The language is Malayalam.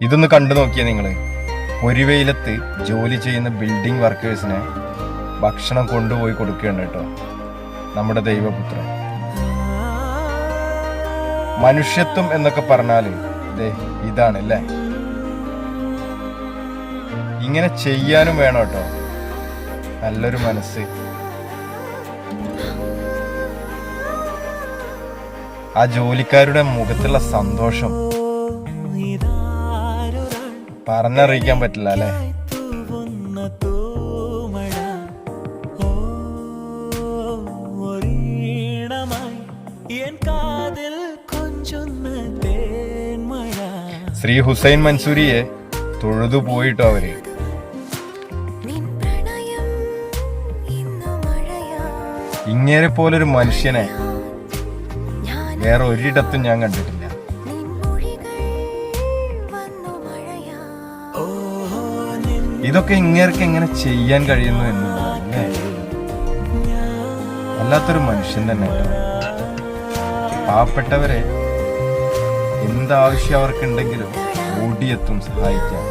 ഇതൊന്ന് കണ്ടു നോക്കിയേ നിങ്ങള്. പൊരിവെയിലത്ത് ജോലി ചെയ്യുന്ന ബിൽഡിംഗ് വർക്കേഴ്സിനെ ഭക്ഷണം കൊണ്ടുപോയി കൊടുക്കുകയുണ്ട് കേട്ടോ നമ്മുടെ ദൈവപുത്രൻ. മനുഷ്യത്വം എന്നൊക്കെ പറഞ്ഞാല് ഇതാണല്ലേ. ഇങ്ങനെ ചെയ്യാനും വേണം കേട്ടോ നല്ലൊരു മനസ്സ്. ആ ജോലിക്കാരുടെ മുഖത്തുള്ള സന്തോഷം പറഞ്ഞറിയിക്കാൻ പറ്റില്ല അല്ലേ. ശ്രീ ഹുസൈൻ മൻസൂരിയെ തൊഴുതു പോയിട്ടോ അവര്. ഇങ്ങേരെ പോലൊരു മനുഷ്യനെ വേറെ ഒരിടത്തും ഞാൻ കണ്ടിട്ടില്ല. ഇതൊക്കെ ഇങ്ങേർക്ക് എങ്ങനെ ചെയ്യാൻ കഴിയുന്നു എന്നുള്ളതല്ലേ വല്ലാത്തൊരു മനുഷ്യൻ തന്നെ കേട്ടോ. പാവപ്പെട്ടവരെ എന്താവശ്യം അവർക്കുണ്ടെങ്കിലും ഓടിയെത്തും സഹായിക്കാൻ.